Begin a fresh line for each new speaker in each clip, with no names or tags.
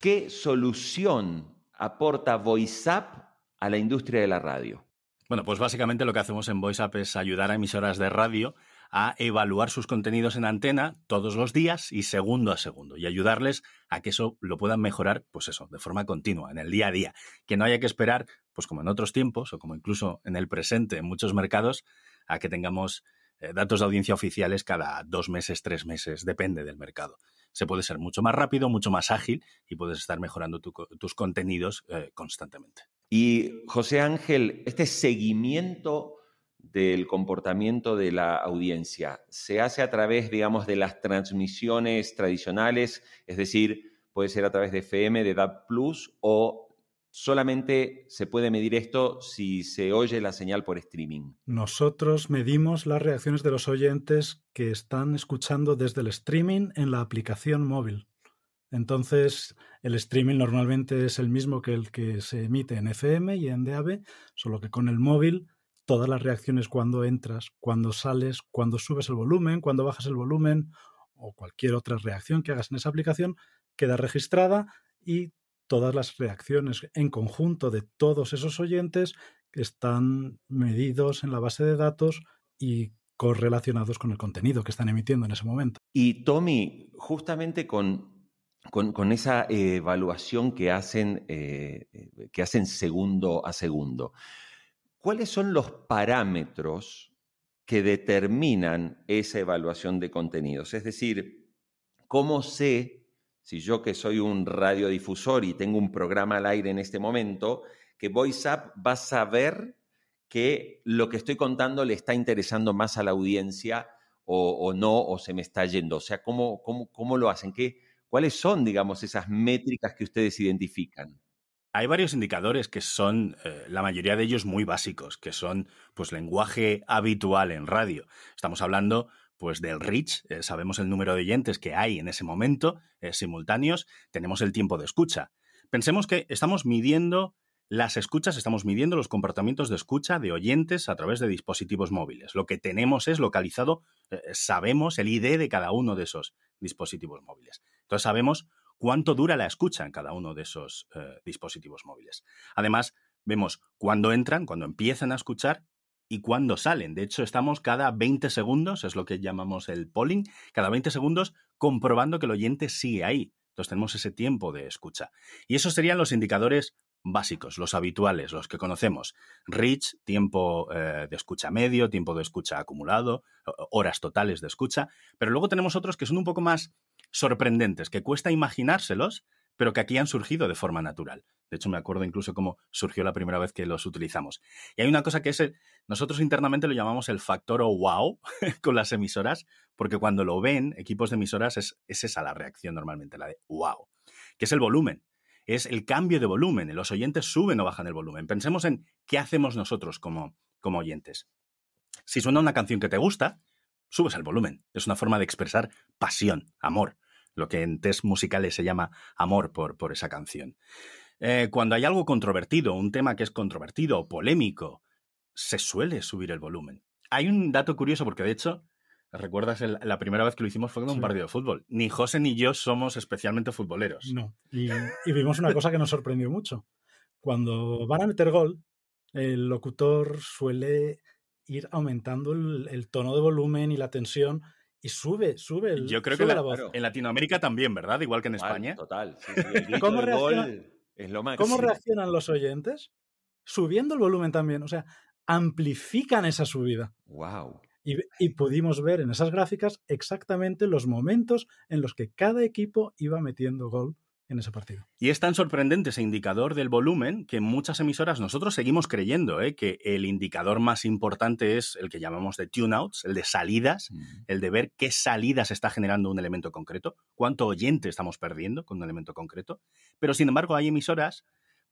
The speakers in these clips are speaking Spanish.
¿Qué solución aporta VoiceUp a la industria de la radio?
Bueno, pues básicamente lo que hacemos en VoiceUp es ayudar a emisoras de radio a evaluar sus contenidos en antena todos los días y segundo a segundo y ayudarles a que eso lo puedan mejorar, pues eso, de forma continua, en el día a día. Que no haya que esperar, pues como en otros tiempos o como incluso en el presente en muchos mercados, a que tengamos datos de audiencia oficiales cada 2 meses, 3 meses, depende del mercado. Se puede ser mucho más rápido, mucho más ágil y puedes estar mejorando tus contenidos constantemente.
Y José Ángel, este seguimiento del comportamiento de la audiencia se hace a través, digamos, de las transmisiones tradicionales, es decir, puede ser a través de FM, de DAB+, o solamente se puede medir esto si se oye la señal por streaming.
Nosotros medimos las reacciones de los oyentes que están escuchando desde el streaming en la aplicación móvil. Entonces, el streaming normalmente es el mismo que el que se emite en FM y en DAB, solo que con el móvil todas las reacciones cuando entras, cuando sales, cuando subes el volumen, cuando bajas el volumen o cualquier otra reacción que hagas en esa aplicación queda registrada y todas las reacciones en conjunto de todos esos oyentes están medidos en la base de datos y correlacionados con el contenido que están emitiendo en ese momento.
Y Tommy, justamente con esa evaluación que hacen segundo a segundo, ¿cuáles son los parámetros que determinan esa evaluación de contenidos? Es decir, ¿cómo sé, si yo que soy un radiodifusor y tengo un programa al aire en este momento, que VoiceUp va a saber que lo que estoy contando le está interesando más a la audiencia o no, o se me está yendo? O sea, ¿cómo lo hacen? ¿Cuáles son, digamos, esas métricas que ustedes identifican?
Hay varios indicadores que son, la mayoría de ellos muy básicos, que son pues lenguaje habitual en radio. Estamos hablando pues del reach, sabemos el número de oyentes que hay en ese momento, simultáneos, tenemos el tiempo de escucha. Pensemos que estamos midiendo las escuchas, estamos midiendo los comportamientos de escucha de oyentes a través de dispositivos móviles. Lo que tenemos es localizado, sabemos el ID de cada uno de esos dispositivos móviles. Entonces sabemos cuánto dura la escucha en cada uno de esos dispositivos móviles. Además, vemos cuándo entran, cuándo empiezan a escuchar y cuándo salen. De hecho, estamos cada 20 segundos, es lo que llamamos el polling, cada 20 segundos comprobando que el oyente sigue ahí. Entonces tenemos ese tiempo de escucha. Y esos serían los indicadores básicos, los habituales, los que conocemos. Reach, tiempo de escucha medio, tiempo de escucha acumulado, horas totales de escucha. Pero luego tenemos otros que son un poco más sorprendentes, que cuesta imaginárselos, pero que aquí han surgido de forma natural. De hecho, me acuerdo incluso cómo surgió la primera vez que los utilizamos. Y hay una cosa que es, nosotros internamente lo llamamos el factor wow con las emisoras, porque cuando lo ven equipos de emisoras es esa la reacción normalmente, la de wow, que es el volumen. Es el cambio de volumen. Los oyentes suben o bajan el volumen. Pensemos en qué hacemos nosotros como oyentes. Si suena una canción que te gusta, subes el volumen. Es una forma de expresar pasión, amor. Lo que en test musicales se llama amor por esa canción. Cuando hay algo controvertido, un tema que es controvertido o polémico, se suele subir el volumen. Hay un dato curioso porque, de hecho, ¿recuerdas la primera vez que lo hicimos fue en un partido de fútbol? Ni José ni yo somos especialmente futboleros.
No, y vimos una cosa que nos sorprendió mucho. Cuando van a meter gol, el locutor suele ir aumentando el tono de volumen y la tensión y sube
Yo creo que
la voz.
En Latinoamérica también, ¿verdad? Igual que en España.
Total, sí, el grito de gol es lo máximo.
¿Cómo reaccionan los oyentes? Subiendo el volumen también, o sea, amplifican esa subida.
Wow.
Y pudimos ver en esas gráficas exactamente los momentos en los que cada equipo iba metiendo gol en ese partido.
Y es tan sorprendente ese indicador del volumen que en muchas emisoras nosotros seguimos creyendo que el indicador más importante es el que llamamos de tune-outs, el de salidas, el de ver qué salidas está generando un elemento concreto, cuánto oyente estamos perdiendo con un elemento concreto. Pero, sin embargo, hay emisoras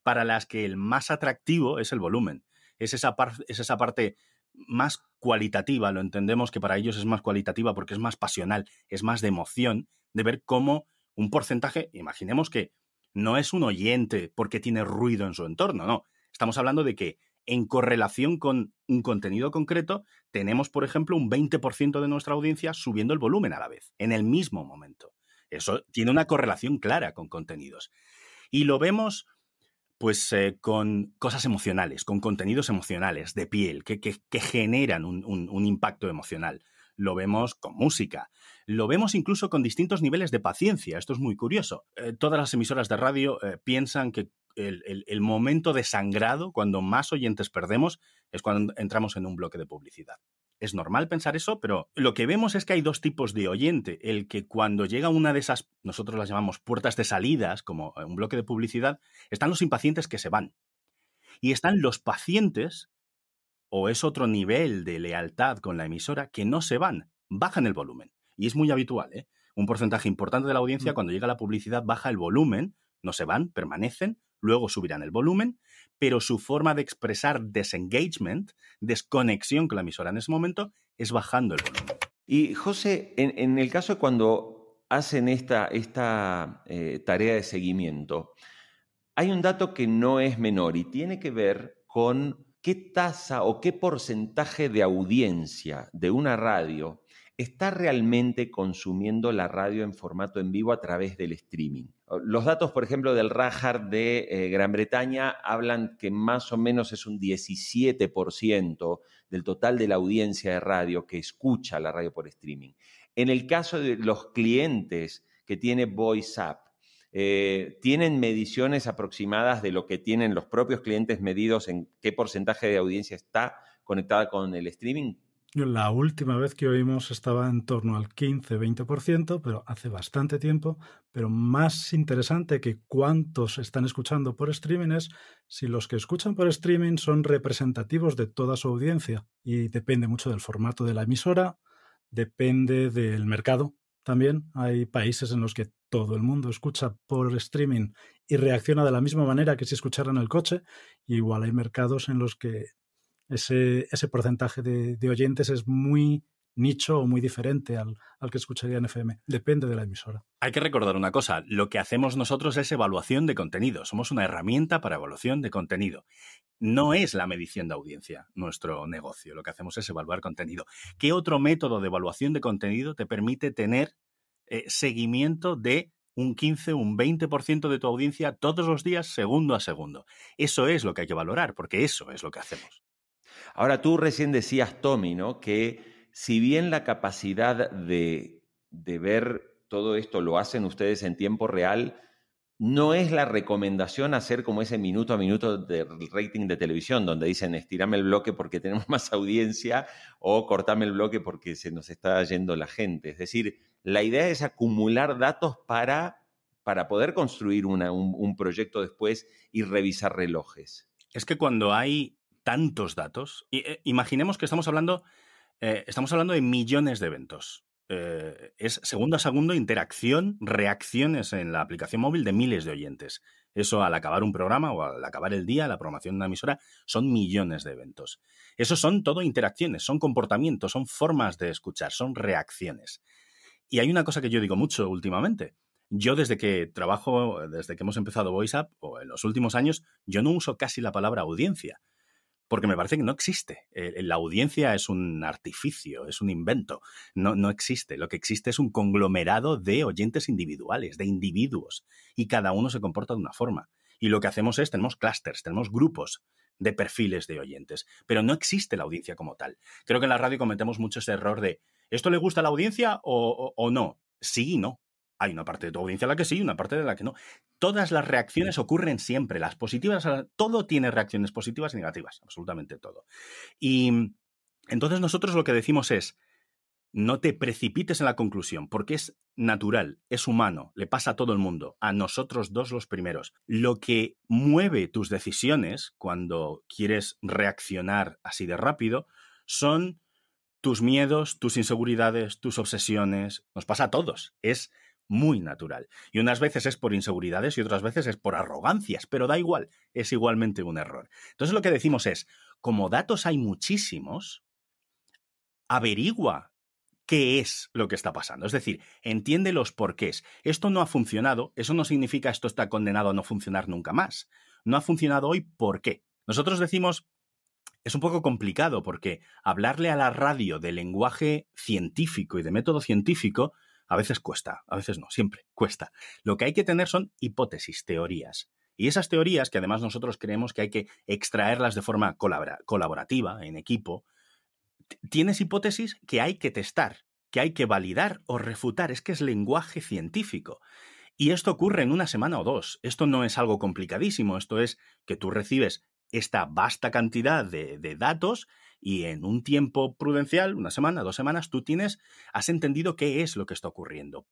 para las que el más atractivo es el volumen. Es esa parte más cualitativa, lo entendemos que para ellos es más cualitativa porque es más pasional, es más de emoción, de ver cómo un porcentaje, imaginemos que no es un oyente porque tiene ruido en su entorno, no. Estamos hablando de que en correlación con un contenido concreto tenemos, por ejemplo, un 20% de nuestra audiencia subiendo el volumen a la vez, en el mismo momento. Eso tiene una correlación clara con contenidos. Y lo vemos pues con cosas emocionales, con contenidos emocionales de piel que generan un impacto emocional. Lo vemos con música. Lo vemos incluso con distintos niveles de paciencia. Esto es muy curioso. Todas las emisoras de radio piensan que el momento de sangrado, cuando más oyentes perdemos, es cuando entramos en un bloque de publicidad. Es normal pensar eso, pero lo que vemos es que hay dos tipos de oyente. El que cuando llega una de esas, nosotros las llamamos puertas de salidas, como un bloque de publicidad, están los impacientes que se van. Y están los pacientes, o es otro nivel de lealtad con la emisora, que no se van, bajan el volumen. Y es muy habitual, ¿eh? Un porcentaje importante de la audiencia, cuando llega la publicidad, baja el volumen, no se van, permanecen, luego subirán el volumen, pero su forma de expresar desengagement, desconexión con la emisora en ese momento, es bajando el volumen.
Y José, en el caso de cuando hacen esta tarea de seguimiento, hay un dato que no es menor y tiene que ver con qué tasa o qué porcentaje de audiencia de una radio está realmente consumiendo la radio en formato en vivo a través del streaming. Los datos, por ejemplo, del RAJAR de Gran Bretaña hablan que más o menos es un 17% del total de la audiencia de radio que escucha la radio por streaming. En el caso de los clientes que tiene VoiceUp, ¿tienen mediciones aproximadas de lo que tienen los propios clientes medidos en qué porcentaje de audiencia está conectada con el streaming?
La última vez que oímos estaba en torno al 15-20%, pero hace bastante tiempo. Pero más interesante que cuántos están escuchando por streaming es si los que escuchan por streaming son representativos de toda su audiencia. Y depende mucho del formato de la emisora, depende del mercado. También hay países en los que todo el mundo escucha por streaming y reacciona de la misma manera que si escuchara en el coche. Y igual hay mercados en los que ese porcentaje de oyentes es muy nicho o muy diferente al que escucharía en FM. Depende de la emisora.
Hay que recordar una cosa. Lo que hacemos nosotros es evaluación de contenido. Somos una herramienta para evaluación de contenido. No es la medición de audiencia nuestro negocio. Lo que hacemos es evaluar contenido. ¿Qué otro método de evaluación de contenido te permite tener seguimiento de un 15, un 20% de tu audiencia todos los días, segundo a segundo? Eso es lo que hay que valorar, porque eso es lo que hacemos.
Ahora, tú recién decías, Tommy, ¿no?, que si bien la capacidad de ver todo esto lo hacen ustedes en tiempo real, no es la recomendación hacer como ese minuto a minuto de rating de televisión, donde dicen estirame el bloque porque tenemos más audiencia o cortame el bloque porque se nos está yendo la gente. Es decir, la idea es acumular datos para poder construir un proyecto después y revisar relojes.
Es que cuando hay tantos datos, imaginemos que estamos hablando de millones de eventos. Es segundo a segundo interacción, reacciones en la aplicación móvil de miles de oyentes. Eso al acabar un programa o al acabar el día, la programación de una emisora, son millones de eventos. Eso son todo interacciones, son comportamientos, son formas de escuchar, son reacciones. Y hay una cosa que yo digo mucho últimamente. Yo desde que hemos empezado VoiceUp, o en los últimos años, yo no uso casi la palabra audiencia. Porque me parece que no existe. La audiencia es un artificio, es un invento. No existe. Lo que existe es un conglomerado de oyentes individuales, de individuos. Y cada uno se comporta de una forma. Y lo que hacemos es, tenemos clústeres, tenemos grupos de perfiles de oyentes. Pero no existe la audiencia como tal. Creo que en la radio cometemos mucho ese error de, ¿esto le gusta a la audiencia o no? Sí y no. Hay una parte de tu audiencia a la que sí y una parte de la que no. Todas las reacciones ocurren siempre. Las positivas, todo tiene reacciones positivas y negativas, absolutamente todo. Y entonces nosotros lo que decimos es, no te precipites en la conclusión, porque es natural, es humano, le pasa a todo el mundo, a nosotros dos los primeros. Lo que mueve tus decisiones cuando quieres reaccionar así de rápido son tus miedos, tus inseguridades, tus obsesiones. Nos pasa a todos. Es muy natural. Y unas veces es por inseguridades y otras veces es por arrogancias, pero da igual, es igualmente un error. Entonces lo que decimos es, como datos hay muchísimos, averigua qué es lo que está pasando. Es decir, entiende los porqués. Esto no ha funcionado, eso no significa esto está condenado a no funcionar nunca más. No ha funcionado hoy, ¿por qué? Nosotros decimos, es un poco complicado porque hablarle a la radio de lenguaje científico y de método científico A veces cuesta, a veces no, siempre cuesta. Lo que hay que tener son hipótesis, teorías. Y esas teorías, que además nosotros creemos que hay que extraerlas de forma colaborativa, en equipo, tienes hipótesis que hay que testar, que hay que validar o refutar. Es que es lenguaje científico. Y esto ocurre en una semana o dos. Esto no es algo complicadísimo. Esto es que tú recibes esta vasta cantidad de datos y en un tiempo prudencial, una semana, 2 semanas, tú has entendido qué es lo que está ocurriendo.